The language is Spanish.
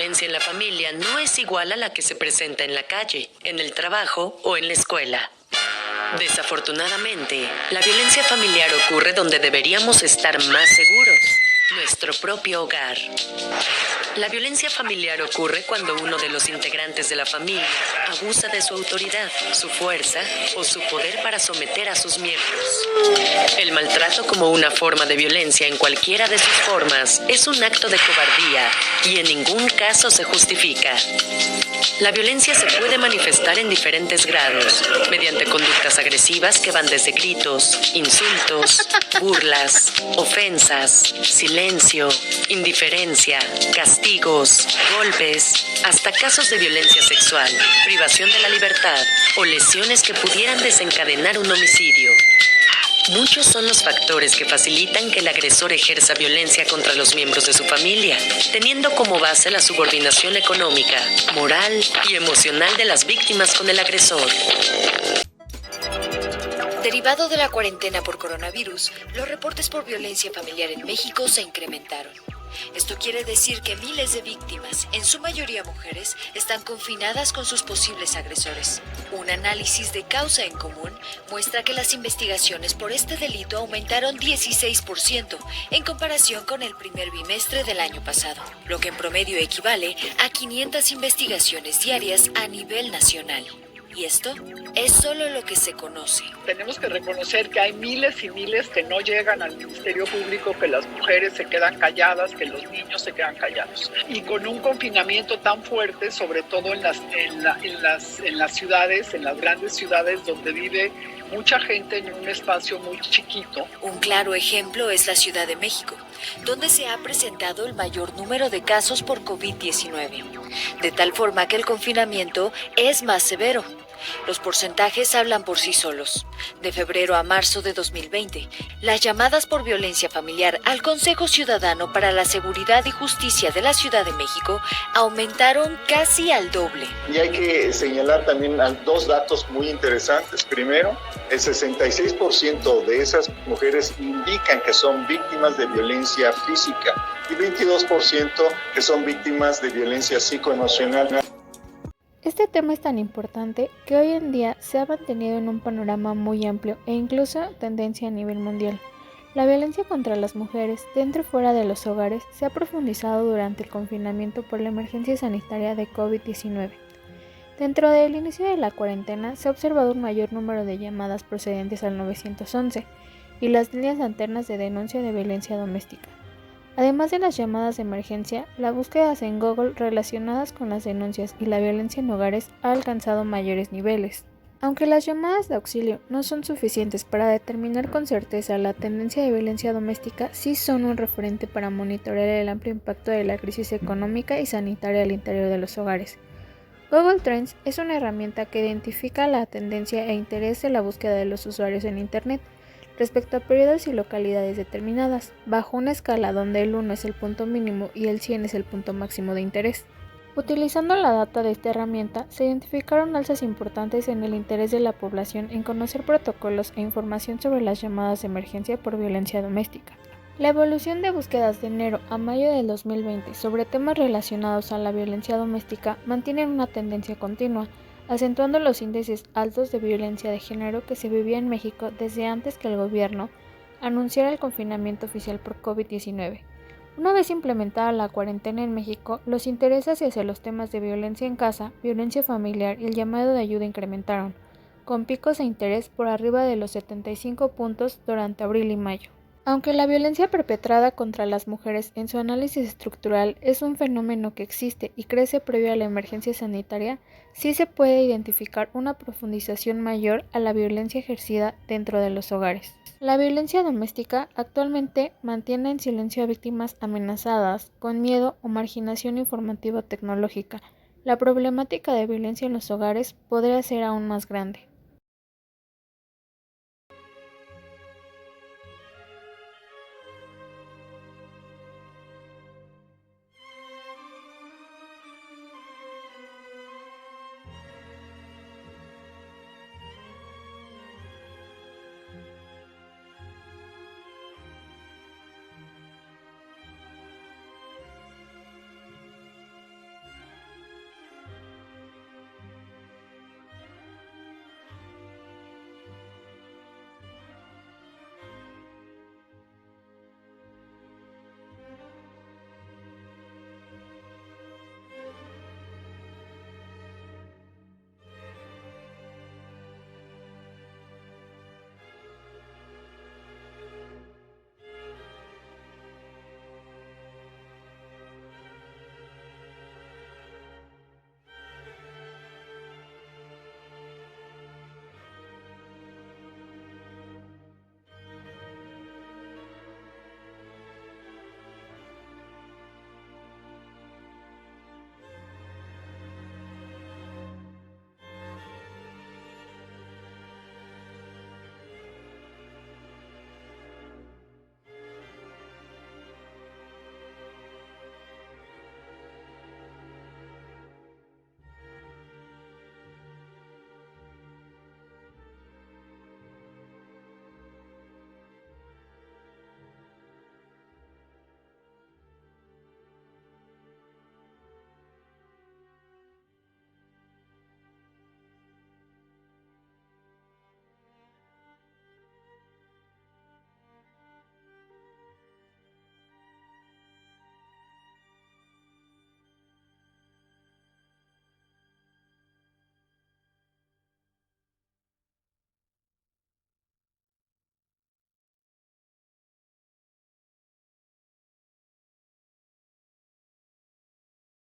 violencia en la familia no es igual a la que se presenta en la calle, en el trabajo o en la escuela. Desafortunadamente, la violencia familiar ocurre donde deberíamos estar más seguros, nuestro propio hogar. La violencia familiar ocurre cuando uno de los integrantes de la familia abusa de su autoridad, su fuerza o su poder para someter a sus miembros. El maltrato como una forma de violencia en cualquiera de sus formas es un acto de cobardía y en ningún caso se justifica. La violencia se puede manifestar en diferentes grados, mediante conductas agresivas que van desde gritos, insultos, burlas, ofensas, silencio, indiferencia, castigos, golpes, hasta casos de violencia sexual, privación de la libertad o lesiones que pudieran desencadenar un homicidio. Muchos son los factores que facilitan que el agresor ejerza violencia contra los miembros de su familia, teniendo como base la subordinación económica, moral y emocional de las víctimas con el agresor. Derivado de la cuarentena por coronavirus, los reportes por violencia familiar en México se incrementaron. Esto quiere decir que miles de víctimas, en su mayoría mujeres, están confinadas con sus posibles agresores. Un análisis de causa en común muestra que las investigaciones por este delito aumentaron 16% en comparación con el primer bimestre del año pasado, lo que en promedio equivale a 500 investigaciones diarias a nivel nacional. Y esto es solo lo que se conoce. Tenemos que reconocer que hay miles y miles que no llegan al Ministerio Público, que las mujeres se quedan calladas, que los niños se quedan callados. Y con un confinamiento tan fuerte, sobre todo en las ciudades, en las grandes ciudades donde vive mucha gente en un espacio muy chiquito. Un claro ejemplo es la Ciudad de México, donde se ha presentado el mayor número de casos por COVID-19, de tal forma que el confinamiento es más severo. Los porcentajes hablan por sí solos. De febrero a marzo de 2020, las llamadas por violencia familiar al Consejo Ciudadano para la Seguridad y Justicia de la Ciudad de México aumentaron casi al doble. Y hay que señalar también dos datos muy interesantes. Primero, el 66% de esas mujeres indican que son víctimas de violencia física y 22% que son víctimas de violencia psicoemocional. Este tema es tan importante que hoy en día se ha mantenido en un panorama muy amplio e incluso tendencia a nivel mundial. La violencia contra las mujeres dentro y fuera de los hogares se ha profundizado durante el confinamiento por la emergencia sanitaria de COVID-19. Dentro del inicio de la cuarentena se ha observado un mayor número de llamadas procedentes al 911 y las líneas alternas de denuncia de violencia doméstica. Además de las llamadas de emergencia, las búsquedas en Google relacionadas con las denuncias y la violencia en hogares ha alcanzado mayores niveles. Aunque las llamadas de auxilio no son suficientes para determinar con certeza la tendencia de violencia doméstica, sí son un referente para monitorear el amplio impacto de la crisis económica y sanitaria al interior de los hogares. Google Trends es una herramienta que identifica la tendencia e interés de la búsqueda de los usuarios en Internet respecto a periodos y localidades determinadas, bajo una escala donde el 1 es el punto mínimo y el 100 es el punto máximo de interés. Utilizando la data de esta herramienta, se identificaron alzas importantes en el interés de la población en conocer protocolos e información sobre las llamadas de emergencia por violencia doméstica. La evolución de búsquedas de enero a mayo del 2020 sobre temas relacionados a la violencia doméstica mantienen una tendencia continua, acentuando los índices altos de violencia de género que se vivía en México desde antes que el gobierno anunciara el confinamiento oficial por COVID-19. Una vez implementada la cuarentena en México, los intereses hacia los temas de violencia en casa, violencia familiar y el llamado de ayuda incrementaron, con picos de interés por arriba de los 75 puntos durante abril y mayo. Aunque la violencia perpetrada contra las mujeres en su análisis estructural es un fenómeno que existe y crece previo a la emergencia sanitaria, sí se puede identificar una profundización mayor a la violencia ejercida dentro de los hogares. La violencia doméstica actualmente mantiene en silencio a víctimas amenazadas, con miedo o marginación informativa tecnológica. La problemática de violencia en los hogares podría ser aún más grande.